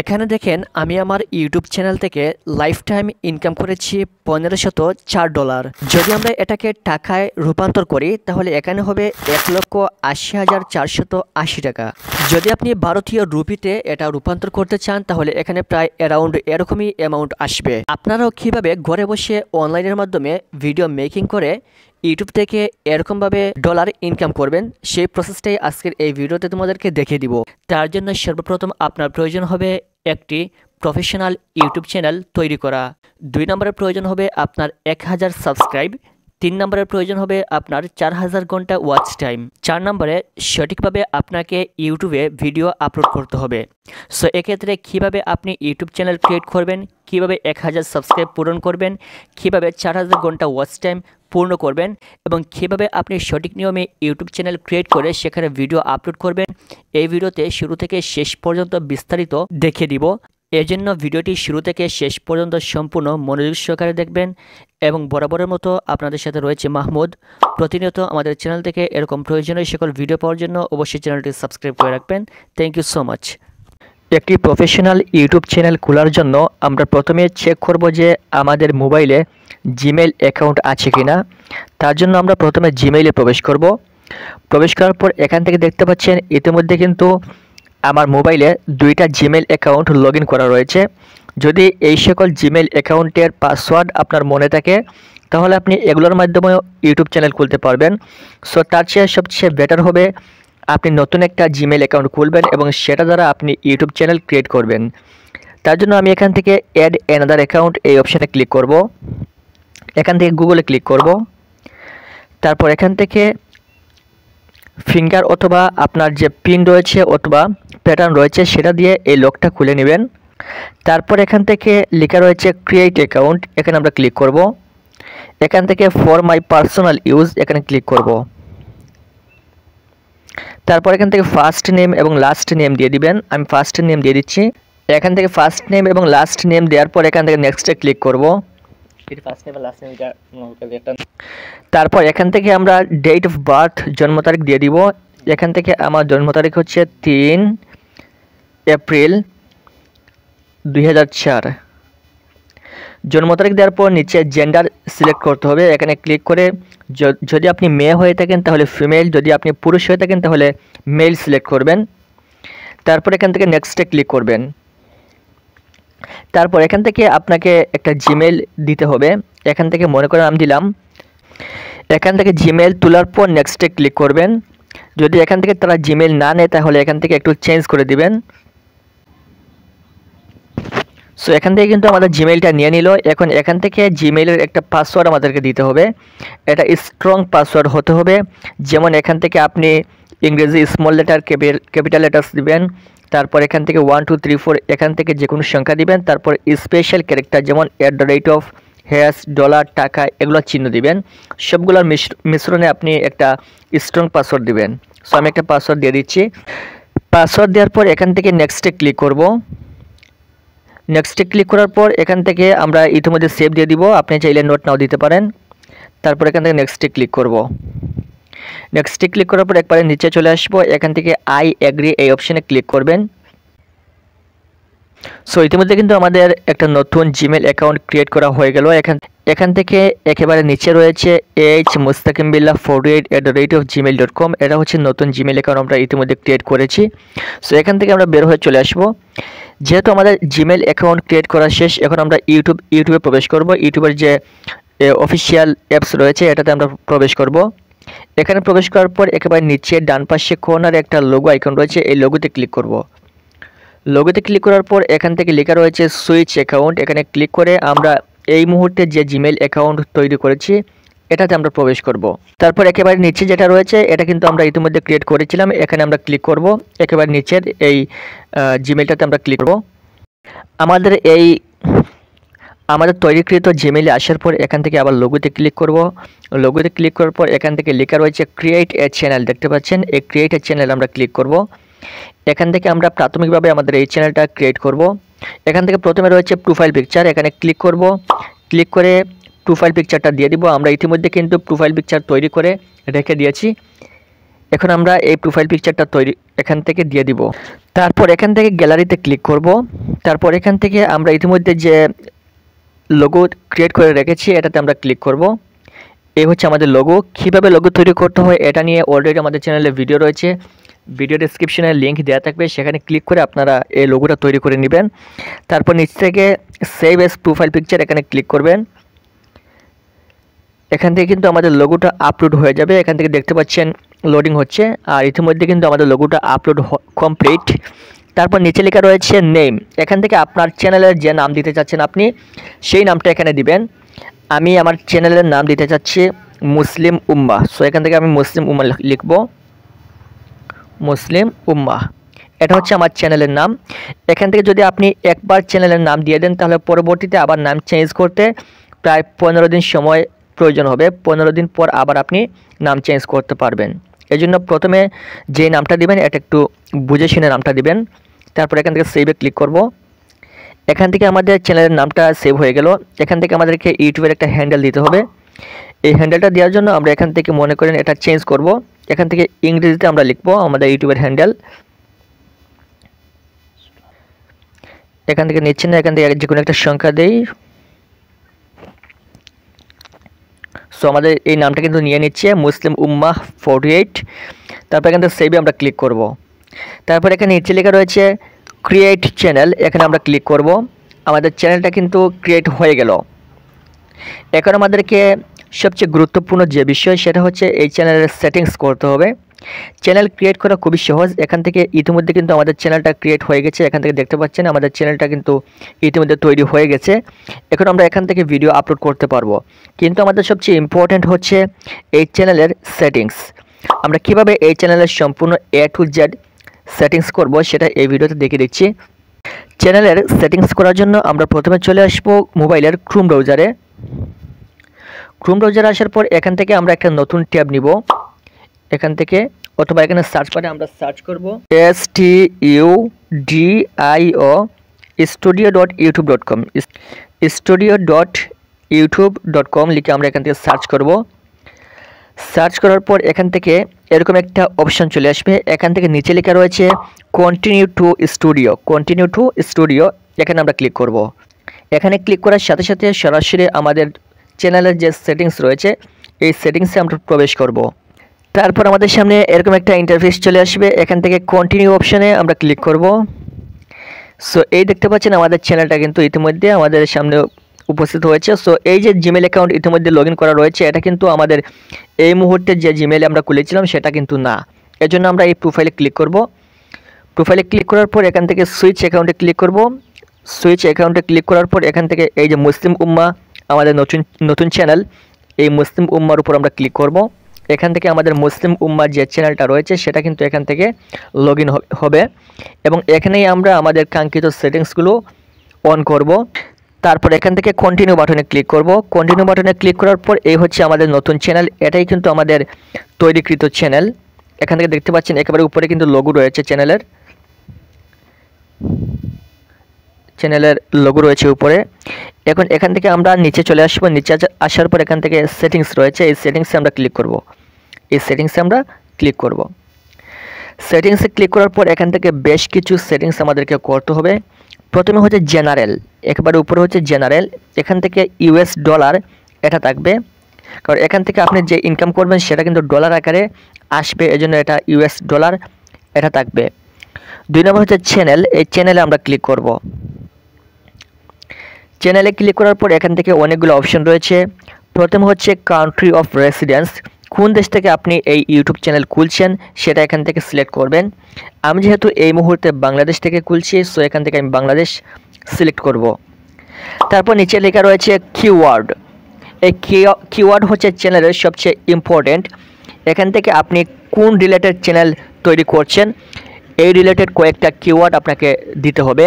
এখানে দেখেন আমি আমার ইউটিউব চ্যানেল থেকে লাইফ টাইম ইনকাম করেছি $1504। যদি আমরা এটাকে টাকায় রূপান্তর করি তাহলে এখানে হবে 1,80,480 টাকা। যদি আপনি ভারতীয় রুপিতে এটা রূপান্তর করতে চান তাহলে এখানে প্রায় অ্যারাউন্ড এরকমই অ্যামাউন্ট আসবে। আপনারাও কিভাবে ঘরে বসে অনলাইনের মাধ্যমে ভিডিও মেকিং করে ইউটিউব থেকে এরকমভাবে ডলার ইনকাম করবেন সেই প্রসেসটাই আজকের এই ভিডিওতে তোমাদেরকে দেখিয়ে দিব। তার জন্য সর্বপ্রথম আপনার প্রয়োজন হবে একটি প্রফেশনাল ইউটিউব চ্যানেল তৈরি করা। 2 নম্বরের প্রয়োজন হবে আপনার 1000 সাবস্ক্রাইব। 3 নম্বরের প্রয়োজন হবে আপনার 4000 ঘন্টা ওয়াচ টাইম। 4 নম্বরে সঠিকভাবে আপনাকে ইউটিউবে ভিডিও আপলোড করতে হবে। সো এক্ষেত্রে কীভাবে আপনি ইউটিউব চ্যানেল ক্রিয়েট করবেন, কিভাবে 1000 সাবস্ক্রাইব পূরণ করবেন, কিভাবে 4000 ঘন্টা ওয়াচ টাইম পূর্ণ করবেন এবং কিভাবে আপনি সঠিক নিয়মে ইউটিউব চ্যানেল ক্রিয়েট করে সেখানে ভিডিও আপলোড করবেন, এই ভিডিওতে শুরু থেকে শেষ পর্যন্ত বিস্তারিত দেখিয়ে দিব। এজন্য ভিডিওটি শুরু থেকে শেষ পর্যন্ত সম্পূর্ণ মনোযোগ সহকারে দেখবেন। এবং বরাবরের মতো আপনাদের সাথে রয়েছে মাহমুদ। প্রতিনিয়ত আমাদের চ্যানেল থেকে এরকম প্রয়োজনীয় সকল ভিডিও পাওয়ার জন্য অবশ্যই চ্যানেলটি সাবস্ক্রাইব করে রাখবেন। Thank you so much. একটি প্রফেশনাল ইউটিউব চ্যানেল খোলার জন্য আমরা প্রথমে চেক করব যে আমাদের মোবাইলে জিমেইল অ্যাকাউন্ট আছে কিনা। তার জন্য আমরা প্রথমে জিমেইলে প্রবেশ করব। প্রবেশ করার পর এখান থেকে দেখতে পাচ্ছেন ইতিমধ্যে কিন্তু আমার মোবাইলে 2টা জিমেইল অ্যাকাউন্ট লগ ইন করা রয়েছে। যদি এই সকল জিমেইল অ্যাকাউন্টের পাসওয়ার্ড আপনার মনে থাকে তাহলে আপনি এগুলোর মাধ্যমে ইউটিউব চ্যানেল খুলতে পারবেন। সো তার চেয়ে সবচেয়ে বেটার হবে আপনি নতুন একটা জিমেইল অ্যাকাউন্ট খুলবেন এবং সেটা দ্বারা আপনি ইউটিউব চ্যানেল ক্রিয়েট করবেন। তার জন্য আমি এখান থেকে অ্যাড অ্যানাদার অ্যাকাউন্ট এই অপশানে ক্লিক করব। এখান থেকে গুগলে ক্লিক করব। তারপর এখান থেকে ফিঙ্গার অথবা আপনার যে পিন রয়েছে অথবা প্যাটার্ন রয়েছে সেটা দিয়ে এই লকটা খুলে নেবেন। তারপর এখান থেকে লেখা রয়েছে ক্রিয়েট অ্যাকাউন্ট, এখানে আমরা ক্লিক করব। এখান থেকে ফর মাই পার্সোনাল ইউজ এখানে ক্লিক করব। তারপর এখান থেকে ফার্স্ট নেম এবং লাস্ট নেম দিয়ে দিবেন। আমি ফার্স্ট নেম দিয়ে দিচ্ছি। এখান থেকে ফার্স্ট নেম এবং লাস্ট নেম দেওয়ার পর এখান থেকে নেক্সটে ক্লিক করব। তারপর এখান থেকে আমরা ডেট অফ বার্থ জন্ম তারিখ দিয়ে দিব। এখান থেকে আমার জন্ম তারিখ হচ্ছে 3 এপ্রিল 2004। জন্ম তারিখ দেওয়ার পর নিচে জেন্ডার সিলেক্ট করতে হবে। এখানে ক্লিক করে যদি আপনি মেয়ে হয়ে থাকেন তাহলে ফিমেল, যদি আপনি পুরুষ হয়ে থাকেন তাহলে মেল সিলেক্ট করবেন। তারপর এখান থেকে নেক্সটে ক্লিক করবেন। তারপর এখান থেকে আপনাকে একটা জিমেইল দিতে হবে। এখান থেকে মনে করেন আমি দিলাম। এখান থেকে জিমেইল তোলার পর নেক্সটে ক্লিক করবেন। যদি এখান থেকে তারা জিমেইল না নেয় তাহলে এখান থেকে একটু চেঞ্জ করে দিবেন। সো এখান থেকে কিন্তু আমাদের জিমেইলটা নিয়ে নিল। এখন এখান থেকে জিমেইলের একটা পাসওয়ার্ড আমাদেরকে দিতে হবে। এটা স্ট্রং পাসওয়ার্ড হতে হবে। যেমন এখান থেকে আপনি ইংরেজি স্মল লেটার ক্যাপিটাল লেটার্স দিবেন। তারপর এখান থেকে 1 2 3 4 এখান থেকে যে কোনো সংখ্যা দিবেন। তারপর স্পেশাল ক্যারেক্টার যেমন @ হ্যাশ, ডলার, টাকা এগুলো চিহ্ন দিবেন। সবগুলোর মিশ্রণে আপনি একটা স্ট্রং পাসওয়ার্ড দিবেন। সো আমি একটা পাসওয়ার্ড দিয়ে দিচ্ছি। পাসওয়ার্ড দেওয়ার পর এখান থেকে নেক্সটে ক্লিক করব। নেক্সটে ক্লিক করার পর এখান থেকে আমরা ইতিমধ্যে সেভ দিয়ে দিব। আপনি চাইলে নোট নাও দিতে পারেন। তারপর এখান থেকে নেক্সটে ক্লিক করব। নেক্সটে ক্লিক করার পর একবারে নিচে চলে আসবো। এখান থেকে আই এগ্রি এই অপশানে ক্লিক করবেন। সো ইতিমধ্যে কিন্তু আমাদের একটা নতুন জিমেইল অ্যাকাউন্ট ক্রিয়েট করা হয়ে গেল। এখান থেকে একেবারে নিচে রয়েছে hmustakimbillah48@gmail.com। এটা হচ্ছে নতুন জিমেইল অ্যাকাউন্ট আমরা ইতিমধ্যে ক্রিয়েট করেছি। সো এখান থেকে আমরা বের হয়ে চলে আসবো। যেহেতু আমাদের জিমেইল অ্যাকাউন্ট ক্রিয়েট করা শেষ, এখন আমরা ইউটিউবে প্রবেশ করব। ইউটিউবের যে অফিসিয়াল অ্যাপস রয়েছে এটাতে আমরা প্রবেশ করব। এখানে প্রবেশ করার পর একেবারে নিচে ডান পাশে কর্নারে একটা লোগো আইকন রয়েছে, এই লোগোতে ক্লিক করব। লোগোতে ক্লিক করার পর এখান থেকে লেখা রয়েছে সুইচ অ্যাকাউন্ট, এখানে ক্লিক করে আমরা এই মুহূর্তে যে জিমেইল অ্যাকাউন্ট তৈরি করেছি এটাতে আমরা প্রবেশ করব। তারপর একেবারে নিচে যেটা রয়েছে এটা কিন্তু আমরা ইতিমধ্যে ক্রিয়েট করেছিলাম। এখানে আমরা ক্লিক করব। একেবারে নিচের এই জিমেইলটাতে আমরা ক্লিক করব। আমাদের তৈরিকৃত জিমেইলে আসার পর এখান থেকে আবার লোগোতে ক্লিক করব। লোগোতে ক্লিক করার পর এখান থেকে লেখা রয়েছে ক্রিয়েট এ চ্যানেল, দেখতে পাচ্ছেন এই ক্রিয়েট এ চ্যানেল আমরা ক্লিক করব। এখান থেকে আমরা প্রাথমিকভাবে আমাদের এই চ্যানেলটা ক্রিয়েট করব। এখান থেকে প্রথমে রয়েছে প্রোফাইল পিকচার, এখানে ক্লিক করব। ক্লিক করে প্রোফাইল পিকচারটা দিয়ে দিব। আমরা ইতিমধ্যে কিন্তু প্রোফাইল পিকচার তৈরি করে রেখে দিয়েছি। এখন আমরা এই প্রোফাইল পিকচারটা এখান থেকে দিয়ে দিব। তারপর এখান থেকে গ্যালারিতে ক্লিক করব। তারপর এখান থেকে আমরা ইতিমধ্যে যে লোগো ক্রিয়েট করে রেখেছি এটাতে আমরা ক্লিক করব। এই হচ্ছে আমাদের লোগো। কীভাবে লোগো তৈরি করতে হয় এটা নিয়ে অলরেডি আমাদের চ্যানেলে ভিডিও রয়েছে, ভিডিও ডেসক্রিপশনে লিঙ্ক দেওয়া থাকবে, সেখানে ক্লিক করে আপনারা এই লোগোটা তৈরি করে নেবেন। তারপর নিচ থেকে সেভ এস প্রোফাইল পিকচার এখানে ক্লিক করবেন। এখান থেকে কিন্তু আমাদের লোগোটা আপলোড হয়ে যাবে। এখান থেকে দেখতে পাচ্ছেন লোডিং হচ্ছে, আর ইতিমধ্যে কিন্তু আমাদের লোগোটা আপলোড কমপ্লিট। তারপর নিচে লেখা রয়েছে নেম। এখান থেকে আপনার চ্যানেলের যে নাম দিতে চাচ্ছেন আপনি সেই নামটা এখানে দিবেন। আমি আমার চ্যানেলের নাম দিতে চাচ্ছি মুসলিম উম্মাহ। সো এখান থেকে আমি মুসলিম উম্মাহ লিখব, মুসলিম উম্মাহ। এটা হচ্ছে আমার চ্যানেলের নাম। এখান থেকে যদি আপনি একবার চ্যানেলের নাম দিয়ে দেন তাহলে পরবর্তীতে আবার নাম চেঞ্জ করতে প্রায় 15 দিন সময় প্রয়োজন হবে। 15 দিন পর আবার আপনি নাম চেঞ্জ করতে পারবেন। এই জন্য প্রথমে যে নামটা দিবেন এটা একটু বুঝে শুনে নামটা দিবেন। তারপর এখান থেকে সেভে ক্লিক করব। এখান থেকে আমাদের চ্যানেলের নামটা সেভ হয়ে গেল। এখান থেকে আমাদেরকে ইউটিউবের একটা হ্যান্ডেল দিতে হবে। এই হ্যান্ডেলটা দেওয়ার জন্য আমরা এখান থেকে মনে করেন এটা চেঞ্জ করব। এখান থেকে ইংরেজিতে আমরা লিখব আমাদের ইউটিউবের হ্যান্ডেল। এখান থেকে নিচ্ছি না, এখান থেকে যে কোনো একটা সংখ্যা দেই। সো আমাদের এই নামটা কিন্তু নিয়ে নিচ্ছে মুসলিম উম্মাহ 48। তারপর এখান থেকে সেভে আমরা ক্লিক করব। তারপর এখানে নিচে লেখা রয়েছে ক্রিয়েট চ্যানেল, এখানে আমরা ক্লিক করব। আমাদের চ্যানেলটা কিন্তু ক্রিয়েট হয়ে গেল। এখন আমাদেরকে সবচেয়ে গুরুত্বপূর্ণ যে বিষয় সেটা হচ্ছে এই চ্যানেলের সেটিংস করতে হবে। চ্যানেল ক্রিয়েট করা খুবই সহজ। এখান থেকে ইতিমধ্যে কিন্তু আমাদের চ্যানেলটা ক্রিয়েট হয়ে গেছে। এখান থেকে দেখতে পাচ্ছেন আমাদের চ্যানেলটা কিন্তু ইতিমধ্যে তৈরি হয়ে গেছে। এখন আমরা এখান থেকে ভিডিও আপলোড করতে পারবো। কিন্তু আমাদের সবচেয়ে ইম্পর্ট্যান্ট হচ্ছে এই চ্যানেলের সেটিংস। আমরা কিভাবে এই চ্যানেলের সম্পূর্ণ A to Z সেটিংস করব সেটা এই ভিডিওতে দেখিয়ে দিচ্ছি। চ্যানেলের সেটিংস করার জন্য আমরা প্রথমে চলে আসবো মোবাইলের ক্রোম ব্রাউজারে। ক্রোম ব্রাউজারে আসার পর এখান থেকে আমরা একটা নতুন ট্যাব নিব। এখান থেকে অথবা এখানে সার্চ বারে আমরা সার্চ করব studio studio.youtube.com studio.youtube.com লিখে আমরা এখান থেকে সার্চ করব। সার্চ করার পর এখান থেকে এরকম একটা অপশন চলে আসবে। এখান থেকে নিচে লেখা রয়েছে কন্টিনিউ টু স্টুডিও, এখানে আমরা ক্লিক করব। এখানে ক্লিক করার সাথে সাথে সরাসরি আমাদের চ্যানেলের যে সেটিংস রয়েছে এই সেটিংসে আমরা প্রবেশ করব। তারপর আমাদের সামনে এরকম একটা ইন্টারফেস চলে আসবে। এখান থেকে কন্টিনিউ অপশনে আমরা ক্লিক করব। সো এই দেখতে পাচ্ছেন আমাদের চ্যানেলটা কিন্তু ইতিমধ্যে আমাদের সামনে উপস্থিত হয়েছে। সো এই যে জিমেল অ্যাকাউন্ট ইতিমধ্যে লগ করা রয়েছে এটা কিন্তু আমাদের এই মুহূর্তে যে জিমেলে আমরা খুলেছিলাম সেটা কিন্তু না। এজন্য আমরা এই প্রোফাইলে ক্লিক করব। প্রোফাইলে ক্লিক করার পর এখান থেকে সুইচ অ্যাকাউন্টে ক্লিক করব। সুইচ অ্যাকাউন্টে ক্লিক করার পর এখান থেকে এই যে মুসলিম উম্মাহ আমাদের নতুন চ্যানেল, এই মুসলিম উম্মার উপর আমরা ক্লিক করব। এখান থেকে আমাদের মুসলিম উম্মার যে চ্যানেলটা রয়েছে সেটা কিন্তু এখান থেকে লগ হবে এবং এখানেই আমরা আমাদের কাঙ্ক্ষিত সেটিংসগুলো অন করব। তারপর এখান থেকে কন্টিনিউ বাটনে ক্লিক করব। কন্টিনিউ বাটনে ক্লিক করার পর এই হচ্ছে আমাদের নতুন চ্যানেল। এটাই কিন্তু আমাদের তৈরিকৃত চ্যানেল। এখান থেকে দেখতে পাচ্ছেন একেবারে উপরে কিন্তু লোগো রয়েছে, চ্যানেলের লোগো রয়েছে উপরে। এখন এখান থেকে আমরা নিচে চলে আসবো। নিচে আসার পর এখান থেকে সেটিংস রয়েছে, এই সেটিংসে আমরা ক্লিক করব। সেটিংসে ক্লিক করার পর এখান থেকে বেশ কিছু সেটিংস আমাদেরকে করতে হবে। প্রথমে হচ্ছে জেনারেল, একেবারে উপরে হচ্ছে জেনারেল। এখান থেকে US ডলার এটা থাকবে, কারণ এখান থেকে আপনি যে ইনকাম করবেন সেটা কিন্তু ডলার আকারে আসবে, এজন্য এটা US ডলার এটা থাকবে। 2 নম্বর হচ্ছে চ্যানেল, এই চ্যানেলে আমরা ক্লিক করব। চ্যানেলে ক্লিক করার পর এখান থেকে অনেকগুলো অপশন রয়েছে। প্রথম হচ্ছে কান্ট্রি অফ রেসিডেন্স, কোন দেশ থেকে আপনি এই ইউটিউব চ্যানেল খুলছেন সেটা এখান থেকে সিলেক্ট করবেন। আমি যেহেতু এই মুহূর্তে বাংলাদেশ থেকে খুলছি সো এখান থেকে আমি বাংলাদেশ সিলেক্ট করব। তারপর নিচে লেখা রয়েছে কিওয়ার্ড, এই কিওয়ার্ড হচ্ছে চ্যানেলের সবচেয়ে ইম্পর্টেন্ট। এখান থেকে আপনি কোন রিলেটেড চ্যানেল তৈরি করছেন এই রিলেটেড কয়েকটা কিওয়ার্ড আপনাকে দিতে হবে।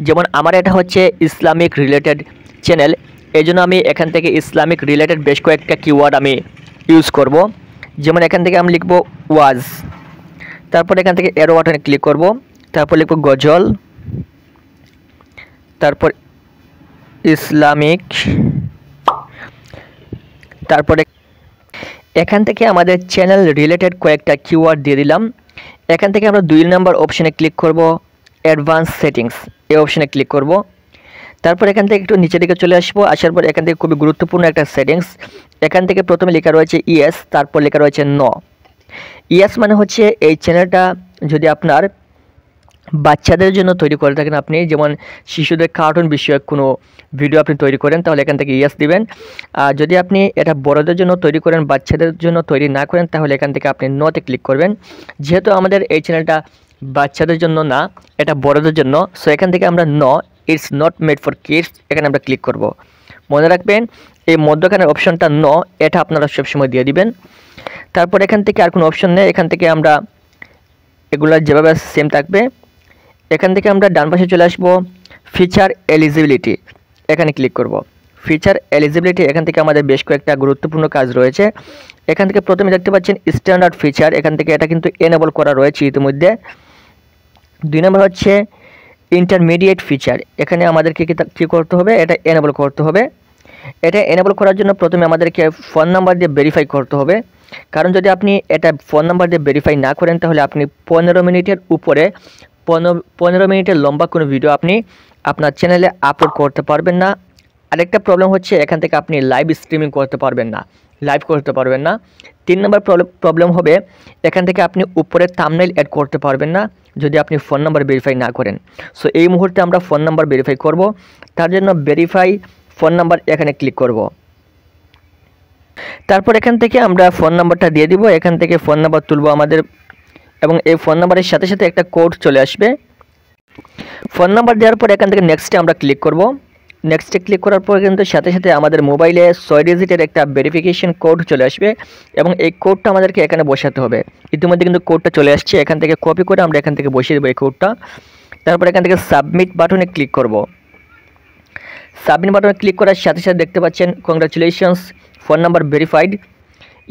যেমন আমার এটা হচ্ছে ইসলামিক রিলেটেড চ্যানেল, এই জন্য আমি এখান থেকে ইসলামিক রিলেটেড বেশ কয়েকটা কিওয়ার্ড আমি ইউজ করব। যেমন এখান থেকে আমি লিখব ওয়াজ, তারপর এখান থেকে এরো বাটনে ক্লিক করব, তারপর লিখব গজল, তারপর ইসলামিক, তারপরে এখান থেকে আমাদের চ্যানেল রিলেটেড কয়েকটা কিওয়ার্ড দিয়ে দিলাম। এখান থেকে আমরা 2 নম্বর অপশনে ক্লিক করব, অ্যাডভান্স সেটিংস এই অপশনে ক্লিক করব। তারপর এখান থেকে একটু নিচের দিকে চলে আসবো, আসার পর এখান থেকে খুবই গুরুত্বপূর্ণ একটা সেটিংস, এখান থেকে প্রথমে লেখা রয়েছে ইয়েস, তারপর লেখা রয়েছে নো। ইয়েস মানে হচ্ছে এই চ্যানেলটা যদি আপনার বাচ্চাদের জন্য তৈরি করে থাকেন, আপনি যেমন শিশুদের কার্টুন বিষয়ক কোনো ভিডিও আপনি তৈরি করেন, তাহলে এখান থেকে ইয়েস দিবেন। আর যদি আপনি এটা বড়দের জন্য তৈরি করেন, বাচ্চাদের জন্য তৈরি না করেন, তাহলে এখান থেকে আপনি নোতে ক্লিক করবেন। যেহেতু আমাদের এই চ্যানেলটা বাচ্চাদের জন্য না, এটা বড়দের জন্য, সো এখান থেকে আমরা no, it's not made for kids, এখানে আমরা ক্লিক করব। মনে রাখবেন এই মধ্যখানের অপশনটা নো, এটা আপনারা সবসময় দিয়ে দিবেন। তারপর এখান থেকে আর কোনো অপশন নেই, এখান থেকে আমরা এগুলো যেভাবে সেম থাকবে। এখান থেকে আমরা ডান পাশে চলে আসবো, ফিচার এলিজিবিলিটি, এখানে ক্লিক করব। ফিচার এলিজিবিলিটি, এখান থেকে আমাদের বেশ কয়েকটা গুরুত্বপূর্ণ কাজ রয়েছে। এখান থেকে প্রথমে দেখতে পাচ্ছেন স্ট্যান্ডার্ড ফিচার, এখান থেকে এটা কিন্তু এনেবল করা রয়েছে ইতিমধ্যে। 2 নম্বর হচ্ছে ইন্টারমিডিয়েট ফিচার, এখানে আমাদেরকে কী করতে হবে, এটা এনেবল করতে হবে। এটা এনেবল করার জন্য প্রথমে আমাদেরকে ফোন নাম্বার দিয়ে ভেরিফাই করতে হবে, কারণ যদি আপনি এটা ফোন নাম্বার দিয়ে ভেরিফাই না করেন, তাহলে আপনি 15 মিনিটের উপরে 15 মিনিটের লম্বা কোনো ভিডিও আপনি আপনার চ্যানেলে আপলোড করতে পারবেন না। আরেকটা প্রবলেম হচ্ছে এখান থেকে আপনি লাইভ স্ট্রিমিং করতে পারবেন না, লাইভ করতে পারবেন না। 3 নম্বর প্রবলেম হবে, এখান থেকে আপনি উপরে থাম্বনেইল অ্যাড করতে পারবেন না যদি আপনি ফোন নাম্বার ভেরিফাই না করেন। সো এই মুহূর্তে আমরা ফোন নাম্বার ভেরিফাই করব, তার জন্য ভেরিফাই ফোন নাম্বার এখানে ক্লিক করব। তারপর এখান থেকে আমরা ফোন নাম্বারটা দিয়ে দিব, এখান থেকে ফোন নাম্বার তুলব আমাদের, এবং এই ফোন নাম্বারের সাথে সাথে একটা কোড চলে আসবে। ফোন নাম্বার দেওয়ার পর এখান থেকে নেক্সটে আমরা ক্লিক করব। নেক্সটে ক্লিক করার পর কিন্তু সাথে সাথে আমাদের মোবাইলে 6 ডিজিটের একটা ভেরিফিকেশন কোড চলে আসবে, এবং এই কোডটা আমাদেরকে এখানে বসাতে হবে। ইতিমধ্যে কিন্তু কোডটা চলে আসছে, এখান থেকে কপি করে আমরা এখান থেকে বসিয়ে দেবো এই কোডটা। তারপর এখান থেকে সাবমিট বাটনে ক্লিক করব। সাবমিট বাটনে ক্লিক করার সাথে সাথে দেখতে পাচ্ছেন congratulations, phone number verified,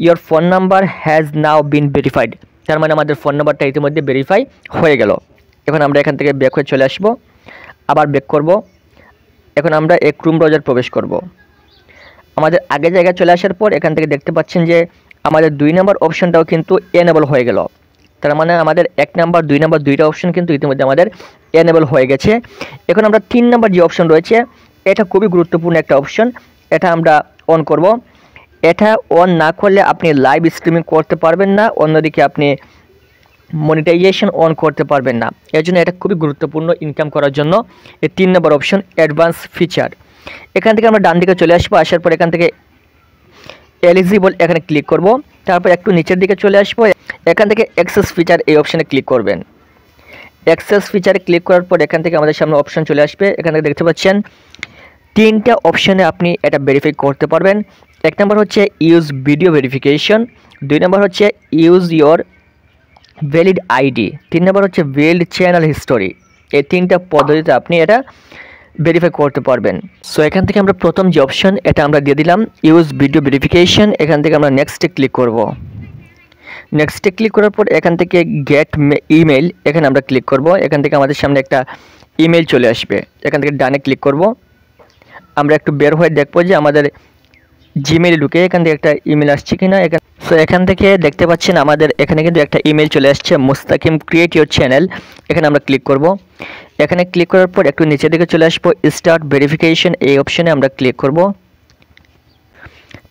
your phone number has now bin verified. তার মানে আমাদের ফোন নাম্বারটা ইতিমধ্যে ভেরিফাই হয়ে গেল। এখন আমরা এখান থেকে ব্যাক হয়ে চলে আসব, আবার ব্যাক করব। এখন আমরা এই ক্রোম ব্রাউজার প্রবেশ করব। আমাদের আগের জায়গায় চলে আসার পর এখান থেকে দেখতে পাচ্ছেন যে আমাদের 2 নম্বর অপশনটাও কিন্তু এনেবল হয়ে গেল। তার মানে আমাদের 1 নাম্বার 2 নাম্বার দুইটা অপশন কিন্তু ইতিমধ্যে আমাদের এনেবল হয়ে গেছে। এখন আমরা 3 নাম্বার যে অপশন রয়েছে, এটা খুবই গুরুত্বপূর্ণ একটা অপশন, এটা আমরা অন করব। এটা অন না করলে আপনি লাইভ স্ট্রিমিং করতে পারবেন না, অন্যদিকে আপনি মনিটাইজেশন অন করতে পারবেন না। এর জন্য এটা খুবই গুরুত্বপূর্ণ ইনকাম করার জন্য। এই 3 নম্বর অপশন অ্যাডভান্স ফিচার, এখান থেকে আমরা ডান দিকে চলে আসবো। আসার পর এখান থেকে এলিজিবল এখানে ক্লিক করব। তারপর একটু নিচের দিকে চলে আসবো, এখান থেকে অ্যাক্সেস ফিচার এই অপশানে ক্লিক করবেন। অ্যাক্সেস ফিচারে ক্লিক করার পর এখান থেকে আমাদের সামনে অপশন চলে আসবে। এখান থেকে দেখতে পাচ্ছেন 3টা অপশানে আপনি এটা ভেরিফাই করতে পারবেন। 1 নম্বর হচ্ছে ইউজ ভিডিও ভেরিফিকেশন, 2 নম্বর হচ্ছে ইউজ ইয়োর ভ্যালিড আইডি, 3 নম্বর হচ্ছে বিল্ড চ্যানেল হিস্টোরি। এই 3টা পদ্ধতিতে আপনি এটা ভেরিফাই করতে পারবেন। সো এখান থেকে আমরা প্রথম যে অপশন এটা আমরা দিয়ে দিলাম ইউজ ভিডিও ভেরিফিকেশন, এখান থেকে আমরা নেক্সটে ক্লিক করব। নেক্সটে ক্লিক করার পর এখান থেকে গেট ইমেল এখানে আমরা ক্লিক করব। এখান থেকে আমাদের সামনে একটা ইমেল চলে আসবে, এখান থেকে ডানে ক্লিক করব। আমরা একটু বের হয়ে দেখবো যে আমাদের জিমেইলে ঢুকে এখান থেকে একটা ইমেল আসছে কিনা। সো এখান থেকে দেখতে পাচ্ছেন আমাদের এখানে কিন্তু একটা ইমেল চলে আসছে, মুস্তাকিম ক্রিয়েট ইউর চ্যানেল, এখানে আমরা ক্লিক করব। এখানে ক্লিক করার পর একটু নিচের দিকে চলে আসবো, স্টার্ট ভেরিফিকেশন এই অপশনে আমরা ক্লিক করব।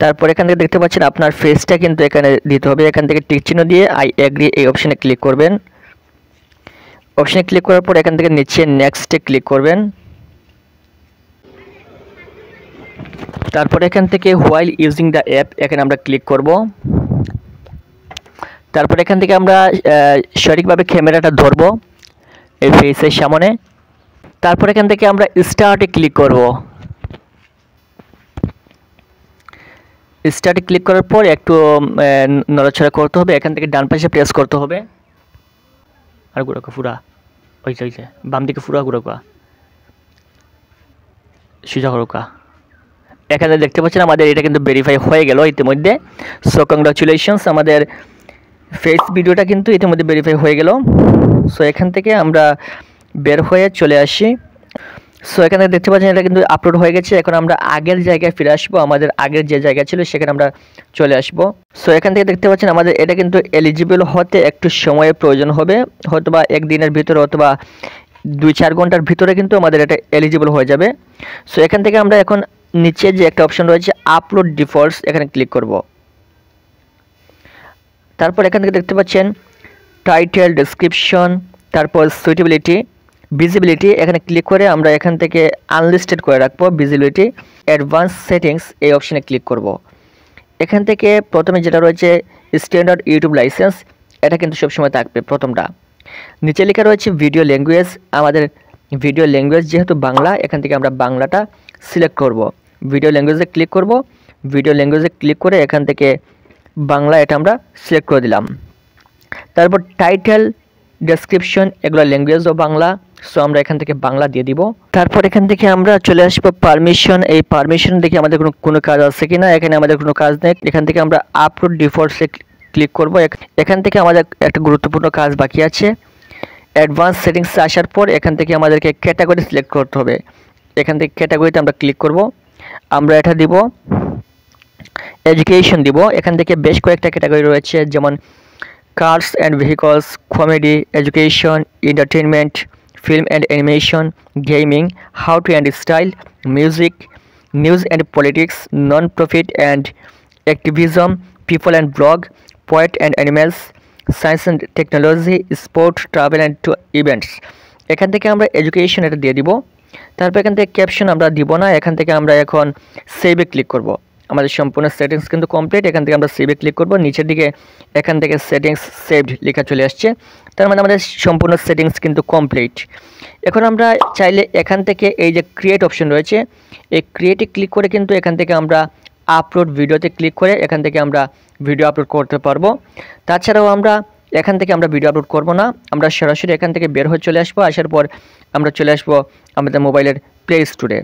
তারপর এখান থেকে দেখতে পাচ্ছেন আপনার ফেসটা কিন্তু এখানে দিতে হবে, এখান থেকে টিক চিহ্ন দিয়ে আই এগ্রি এই অপশনে ক্লিক করবেন। অপশনে ক্লিক করার পর এখান থেকে নিচে নেক্সটে ক্লিক করবেন। তারপর এখান থেকে হোয়াইল ইউজিং দ্য অ্যাপ এখানে আমরা ক্লিক করব। তারপর এখান থেকে আমরা সঠিকভাবে ক্যামেরাটা ধরবো এই ফেসের সামনে। তারপর এখান থেকে আমরা স্টার্টে ক্লিক করব। স্টার্টে ক্লিক করার পর একটু নড়াচড়া করতে হবে, এখান থেকে ডান পাশে প্রেস করতে হবে। আর ঘুরাকা ফুরা ওই যে বাম দিকে ফুরা ঘুরাকা সোজা ঘুরাকা। এখানে দেখতে পাচ্ছেন আমাদের এটা কিন্তু ভেরিফাই হয়ে গেল ইতিমধ্যে। সো কংগ্রাচুলেশনস, আমাদের ফেস ভিডিওটা কিন্তু ইতিমধ্যে ভেরিফাই হয়ে গেল। সো এখান থেকে আমরা বের হয়ে চলে আসি। সো এখানে দেখতে পাচ্ছেন এটা কিন্তু আপলোড হয়ে গেছে। এখন আমরা আগের জায়গায় ফিরে আসবো, আমাদের আগের যে জায়গা ছিল সেখানে আমরা চলে আসব। সো এখান থেকে দেখতে পাচ্ছেন আমাদের এটা কিন্তু এলিজিবল হতে একটু সময়ের প্রয়োজন হবে, হয়তোবা 1 দিনের ভিতরে অথবা 2-4 ঘন্টার ভিতরে কিন্তু আমাদের এটা এলিজিবল হয়ে যাবে। সো এখান থেকে আমরা এখন নিচে যে একটা অপশন রয়েছে আপলোড ডিফল্টস, এখানে ক্লিক করব। তারপর এখান থেকে দেখতে পাচ্ছেন টাইটেল, ডেসক্রিপশন, তারপর সুইটেবিলিটি, ভিজিবিলিটি, এখানে ক্লিক করে আমরা এখান থেকে আনলিস্টেড করে রাখবো ভিজিবিলিটি। অ্যাডভান্স সেটিংস এই অপশনে ক্লিক করব। এখান থেকে প্রথমে যেটা রয়েছে স্ট্যান্ডার্ড ইউটিউব লাইসেন্স, এটা কিন্তু সবসময় থাকবে প্রথমটা। নিচে লেখা রয়েছে ভিডিও ল্যাঙ্গুয়েজ, আমাদের ভিডিও ল্যাঙ্গুয়েজ যেহেতু বাংলা, এখান থেকে আমরা বাংলাটা সিলেক্ট করব। ভিডিও ল্যাঙ্গুয়েজে ক্লিক করব। ভিডিও ল্যাঙ্গুয়েজে ক্লিক করে এখান থেকে বাংলা এটা আমরা সিলেক্ট করে দিলাম। তারপর টাইটেল, ডেসক্রিপশন এগুলো ল্যাঙ্গুয়েজও বাংলা, সো আমরা এখান থেকে বাংলা দিয়ে দিব। তারপর এখান থেকে আমরা চলে আসবো পারমিশন। এই পারমিশন দেখে আমাদের কোনো কাজ আছে কিনা, এখানে আমাদের কোনো কাজ নেই। এখান থেকে আমরা আপলোড ডিফল্টসে ক্লিক করব। এখান থেকে আমাদের একটা গুরুত্বপূর্ণ কাজ বাকি আছে। অ্যাডভান্স সেটিংসে আসার পর এখান থেকে আমাদেরকে ক্যাটাগরি সিলেক্ট করতে হবে। এখান থেকে ক্যাটাগরিতে আমরা ক্লিক করব। আমরা এটা দিব এডুকেশন দিব। এখান থেকে বেশ কয়েকটা ক্যাটাগরি রয়েছে, যেমন cars and vehicles, comedy, education, entertainment, film and animation, gaming, how to and style, music, news and politics, non-profit and activism, people and blog, poet and animals, science and technology, sport, travel and to events। এখান থেকে আমরা education এটা দিয়ে দিব। তারপর এখান থেকে caption আমরা দিব না। এখান থেকে আমরা এখন সেভে ক্লিক করব। আমাদের সম্পূর্ণ সেটিংস কিন্তু কমপ্লিট। এখান থেকে আমরা সেভে ক্লিক করব। নিচের দিকে এখান থেকে সেটিংস সেভড লেখা চলে আসছে, তার মানে আমাদের সম্পূর্ণ সেটিংস কিন্তু কমপ্লিট। এখন আমরা চাইলে এখান থেকে এই যে ক্রিয়েট অপশন রয়েছে, এই ক্রিয়েটে ক্লিক করে কিন্তু এখান থেকে আমরা আপলোড ভিডিওতে ক্লিক করে এখান থেকে আমরা ভিডিও আপলোড করতে পারবো। তাছাড়াও আমরা এখান থেকে আমরা ভিডিও আপলোড করব না, আমরা সরাসরি এখান থেকে বের হয়ে চলে আসবো। আসার পর আমরা চলে আসবো আমাদের মোবাইলের প্লে স্টোরে।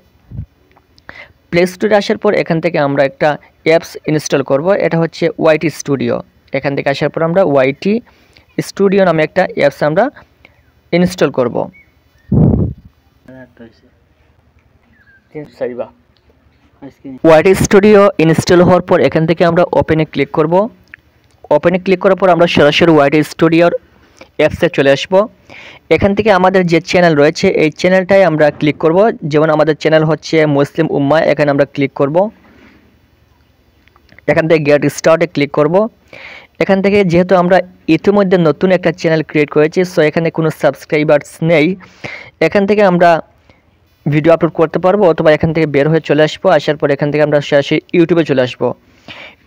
প্লে স্টোরে আসার পর এখান থেকে আমরা একটা অ্যাপস ইনস্টল করব, এটা হচ্ছে ওয়াইটি স্টুডিও। এখান থেকে আসার পর আমরা ওয়াইটি স্টুডিও নামে একটা অ্যাপস আমরা ইনস্টল করব। ওয়াইটি স্টুডিও ইনস্টল হওয়ার পর এখান থেকে আমরা ওপেনে ক্লিক করব। ওপেনে ক্লিক করার পর আমরা সরাসরি ওয়াইটি স্টুডিওর অ্যাপসে চলে আসব। এখান থেকে আমাদের যে চ্যানেল রয়েছে এই চ্যানেলটাই আমরা ক্লিক করব। যেমন আমাদের চ্যানেল হচ্ছে মুসলিম উম্মাহ, এখানে আমরা ক্লিক করব। এখান থেকে গেট স্টার্টে ক্লিক করব। এখান থেকে যেহেতু আমরা ইতিমধ্যে নতুন একটা চ্যানেল ক্রিয়েট করেছি, সো এখানে কোনো সাবস্ক্রাইবার্স নেই, এখান থেকে আমরা ভিডিও আপলোড করতে পারবো, অথবা এখান থেকে বের হয়ে চলে আসবো। আসার পর এখান থেকে আমরা সরাসরি ইউটিউবে চলে আসবো।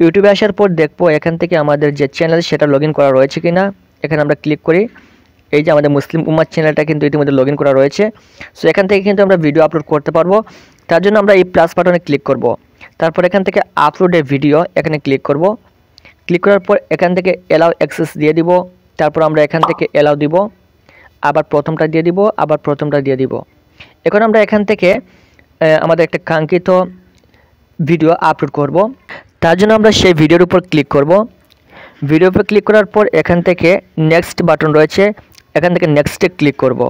ইউটিউবে আসার পর দেখবো এখান থেকে আমাদের যে চ্যানেল সেটা লগ ইন করা রয়েছে কিনা। এখানে আমরা ক্লিক করি। এই যে আমাদের মুসলিম উম্মাহ চ্যানেলটা কিন্তু ইতিমধ্যে লগ ইন করা রয়েছে, সো এখান থেকে কিন্তু আমরা ভিডিও আপলোড করতে পারবো। তার জন্য আমরা এই প্লাস বাটনে ক্লিক করব। তারপর এখান থেকে আপলোড এ ভিডিও এখানে ক্লিক করব। ক্লিক করার পর এখান থেকে অ্যালাউ অ্যাক্সেস দিয়ে দিব। তারপর আমরা এখান থেকে অ্যালাউ দিব, আবার প্রথমটা দিয়ে দিব, আবার প্রথমটা দিয়ে দিব। এখন আমরা এখান থেকে আমাদের একটা কাঙ্ক্ষিত ভিডিও আপলোড করব। তার জন্য আমরা সেই ভিডিওর উপর ক্লিক করব। ভিডিওর উপর ক্লিক করার পর এখান থেকে নেক্সট বাটন রয়েছে, এখান থেকে নেক্সটে ক্লিক করব।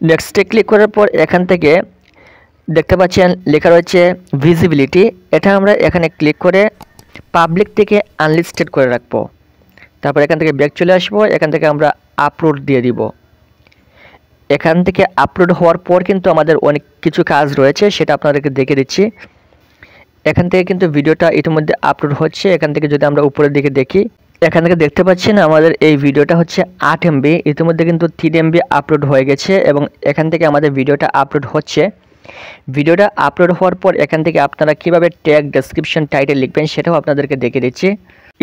নেক্সটে ক্লিক করার পর এখান থেকে দেখতে পাচ্ছেন লেখা রয়েছে ভিজিবিলিটি, এটা আমরা এখানে ক্লিক করে পাবলিক থেকে আনলিস্টেড করে রাখবো। তারপর এখান থেকে ব্যাক চলে আসবো। এখান থেকে আমরা আপলোড দিয়ে দিব। এখান থেকে আপলোড হওয়ার পর কিন্তু আমাদের অনেক কিছু কাজ রয়েছে, সেটা আপনাদেরকে দেখে দিচ্ছি। এখান থেকে কিন্তু ভিডিওটা ইতিমধ্যে আপলোড হচ্ছে। এখান থেকে যদি আমরা উপরের দিকে দেখি, এখান থেকে দেখতে পাচ্ছেন আমাদের এই ভিডিওটা হচ্ছে 8 MB, ইতিমধ্যে কিন্তু 3 MB আপলোড হয়ে গেছে এবং এখান থেকে আমাদের ভিডিওটা আপলোড হচ্ছে। ভিডিওটা আপলোড হওয়ার পর এখান থেকে আপনারা কিভাবে ট্যাগ, ডেসক্রিপশন, টাইটেল লিখবেন সেটাও আপনাদেরকে দেখে দিচ্ছি।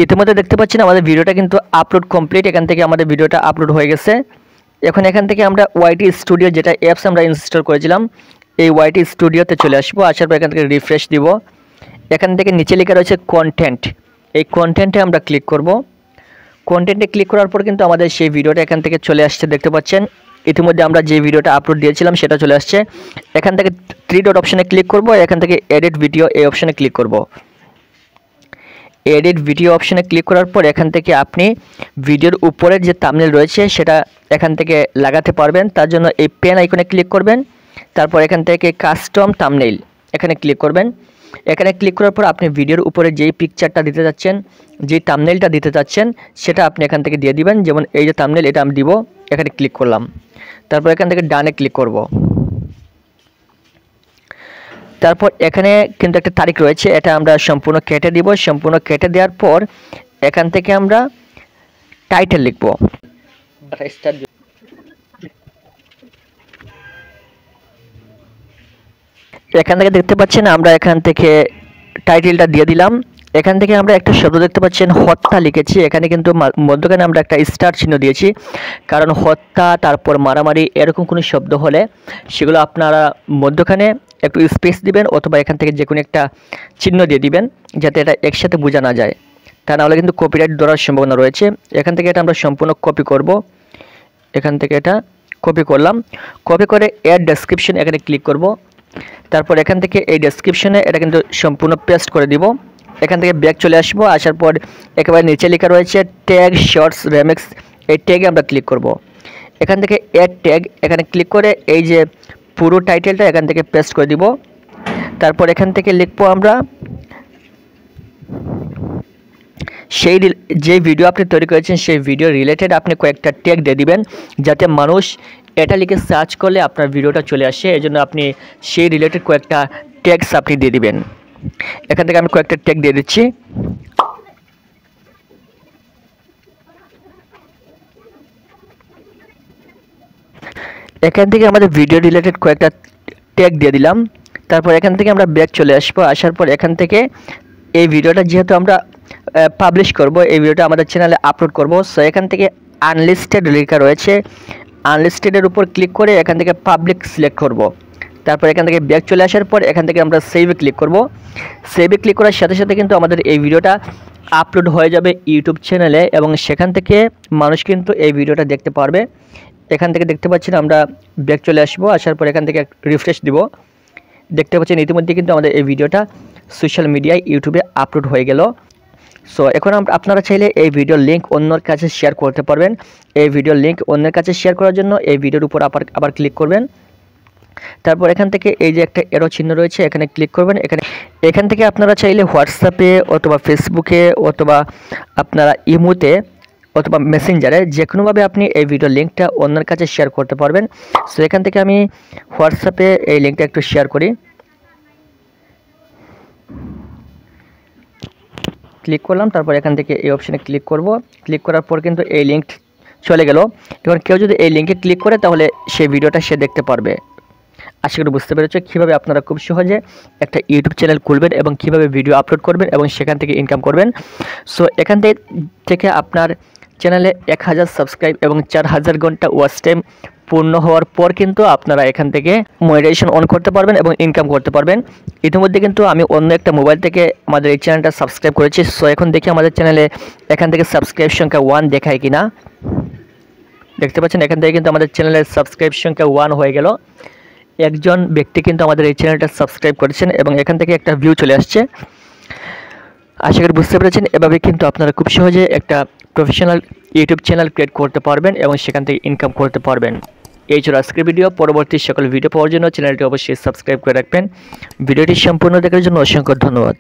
ইতিমধ্যে দেখতে পাচ্ছেন আমাদের ভিডিওটা কিন্তু আপলোড কমপ্লিট। এখান থেকে আমাদের ভিডিওটা আপলোড হয়ে গেছে। এখন এখান থেকে আমরা ওয়াইটি স্টুডিও যেটা অ্যাপস আমরা ইনস্টল করেছিলাম, এই ওয়াইটি স্টুডিওতে চলে আসবো। আসার পর এখান থেকে রিফ্রেশ দিব। এখান থেকে নিচে লেখা রয়েছে কন্টেন্ট, এই কন্টেন্টে আমরা ক্লিক করব। কন্টেন্টে ক্লিক করার পর কিন্তু আমাদের সেই ভিডিওটা এখান থেকে চলে আসছে, দেখতে পাচ্ছেন। ইতিমধ্যে আমরা যে ভিডিওটা আপলোড দিয়েছিলাম সেটা চলে আসছে। এখান থেকে 3 ডট অপশনে ক্লিক করব। এখান থেকে এডিট ভিডিও এই অপশনে ক্লিক করব। এডিট ভিডিও অপশনে ক্লিক করার পর এখান থেকে আপনি ভিডিওর উপরে যে থাম্বনেল রয়েছে সেটা এখান থেকে লাগাতে পারবেন। তার জন্য এই পেন আইকনে ক্লিক করবেন। তারপর এখান থেকে কাস্টম থাম্বনেল এখানে ক্লিক করবেন। এখানে ক্লিক করার পর আপনি ভিডিওর উপরে যেই পিকচারটা দিতে যাচ্ছেন, যেই থাম্বনেইলটা দিতে চাচ্ছেন সেটা আপনি এখান থেকে দিয়ে দিবেন। যেমন এই যে থাম্বনেইল, এটা আমি দিব, এখানে ক্লিক করলাম। তারপর এখান থেকে ডানে ক্লিক করব। তারপর এখানে কিন্তু একটা তারিখ রয়েছে, এটা আমরা সম্পূর্ণ কেটে দিব। সম্পূর্ণ কেটে দেওয়ার পর এখান থেকে আমরা টাইটেল লিখব। এখান থেকে দেখতে পাচ্ছেন আমরা এখান থেকে টাইটেলটা দিয়ে দিলাম। এখান থেকে আমরা একটা শব্দ দেখতে পাচ্ছেন হত্যা লিখেছি, এখানে কিন্তু মধ্যখানে আমরা একটা স্টার চিহ্ন দিয়েছি, কারণ হত্যা তারপর মারামারি এরকম কোনো শব্দ হলে সেগুলো আপনারা মধ্যখানে একটু স্পেস দিবেন অথবা এখান থেকে যে কোনো একটা চিহ্ন দিয়ে দিবেন যাতে এটা একসাথে বোঝা না যায়, তা নাহলে কিন্তু কপিরাইট ধরার সম্ভাবনা রয়েছে। এখান থেকে এটা আমরা সম্পূর্ণ কপি করব। এখান থেকে এটা কপি করলাম, কপি করে এর ডেসক্রিপশন এখানে ক্লিক করব। তারপর এখান থেকে এই ডেসক্রিপশনে এটা কিন্তু সম্পূর্ণ পেস্ট করে দিব। এখান থেকে ব্যাক চলে আসবো, আসার পর একেবারে নিচে লেখা রয়েছে ট্যাগ শর্টস রেমিক্স, এই ট্যাগে আমরা ক্লিক করব। এখান থেকে এড ট্যাগ এখানে ক্লিক করে এই যে পুরো টাইটেলটা এখান থেকে পেস্ট করে দিব। তারপর এখান থেকে লিখবো আমরা সেই যে ভিডিও আপনি তৈরি করেছেন সেই ভিডিও রিলেটেড আপনি কয়েকটা ট্যাগ দিয়ে দিবেন, যাতে মানুষ এটা লিখে সার্চ করলে আপনার ভিডিওটা চলে আসে। এই জন্য আপনি সেই রিলেটেড কয়েকটা ট্যাগস আপনি দিয়ে দিবেন। এখান থেকে আমি কয়েকটা ট্যাগ দিয়ে দিচ্ছি। এখান থেকে আমাদের ভিডিও রিলেটেড কয়েকটা ট্যাগ দিয়ে দিলাম। তারপর এখান থেকে আমরা ব্যাক চলে আসবো, আসার পর এখান থেকে এই ভিডিওটা যেহেতু আমরা পাবলিশ করব, এই ভিডিওটা আমাদের চ্যানেলে আপলোড করব, সো এখান থেকে আনলিস্টেড লেখা রয়েছে, আনলিস্টেডের উপর ক্লিক করে এখান থেকে পাবলিক সিলেক্ট করব। তারপর এখান থেকে ব্যাক চলে আসার পর এখান থেকে আমরা সেভে ক্লিক করব। সেভে ক্লিক করার সাথে সাথে কিন্তু আমাদের এই ভিডিওটা আপলোড হয়ে যাবে ইউটিউব চ্যানেলে, এবং সেখান থেকে মানুষ কিন্তু এই ভিডিওটা দেখতে পারবে। এখান থেকে দেখতে পাচ্ছেন আমরা ব্যাক চলে আসবো, আসার পর এখান থেকে রিফ্রেশ দিব। দেখতে পাচ্ছেন ইতিমধ্যে কিন্তু আমাদের এই ভিডিওটা সোশ্যাল মিডিয়ায় ইউটিউবে আপলোড হয়ে গেল। সো এখন আপনারা চাইলে এই ভিডিওর লিঙ্ক অন্যর কাছে শেয়ার করতে পারবেন। এই ভিডিওর লিঙ্ক অন্যের কাছে শেয়ার করার জন্য এই ভিডিওর উপর আবার ক্লিক করবেন। তারপর এখান থেকে এই যে একটা এরো চিহ্ন রয়েছে এখানে ক্লিক করবেন। এখান থেকে আপনারা চাইলে হোয়াটসঅ্যাপে অথবা ফেসবুকে অথবা আপনারা ইমোতে অথবা মেসেঞ্জারে যে কোনোভাবে আপনি এই ভিডিও লিঙ্কটা অন্যের কাছে শেয়ার করতে পারবেন। সো এখান থেকে আমি হোয়াটসঅ্যাপে এই লিঙ্কটা একটু শেয়ার করি, ক্লিক করলাম। তারপর এখান থেকে এই অপশানে ক্লিক করব। ক্লিক করার পর কিন্তু এই লিঙ্ক চলে গেল। এখন কেউ যদি এই লিঙ্কে ক্লিক করে তাহলে সেই ভিডিওটা সে দেখতে পারবে। আশা করি বুঝতে পেরেছো কীভাবে আপনারা খুব সহজে একটা ইউটিউব চ্যানেল খুলবেন এবং কীভাবে ভিডিও আপলোড করবেন এবং সেখান থেকে ইনকাম করবেন। সো এখান থেকে আপনার চ্যানেলে 1000 সাবস্ক্রাইব এবং 4000 ঘন্টা ওয়াচ টাইম পূর্ণ হওয়ার পর কিন্তু আপনারা এখান থেকে মনিটাইজেশন অন করতে পারবেন এবং ইনকাম করতে পারবেন। ইতিমধ্যে কিন্তু আমি অন্য একটা মোবাইল থেকে আমাদের এই চ্যানেলটা সাবস্ক্রাইব করেছি। সো এখন দেখি আমাদের চ্যানেলে এখান থেকে সাবস্ক্রাইব সংখ্যা 1 দেখায় কিনা। দেখতে পাচ্ছেন এখান থেকে কিন্তু আমাদের চ্যানেলের সাবস্ক্রাইব সংখ্যা 1 হয়ে গেল। একজন ব্যক্তি কিন্তু আমাদের এই চ্যানেলটা সাবস্ক্রাইব করেছেন এবং এখান থেকে একটা ভিউ চলে আসছে। আশা করি বুঝতে পেরেছেন। এভাবে কিন্তু আপনারা খুব সহজে একটা প্রফেশনাল ইউটিউব চ্যানেল ক্রিয়েট করতে পারবেন এবং সেখান থেকে ইনকাম করতে পারবেন। এই ছিল আজকের ভিডিও। পরবর্তী সকল ভিডিও পাওয়ার জন্য চ্যানেলটি অবশ্যই সাবস্ক্রাইব করে রাখবেন। ভিডিওটি সম্পূর্ণ দেখার জন্য অসংখ্য ধন্যবাদ।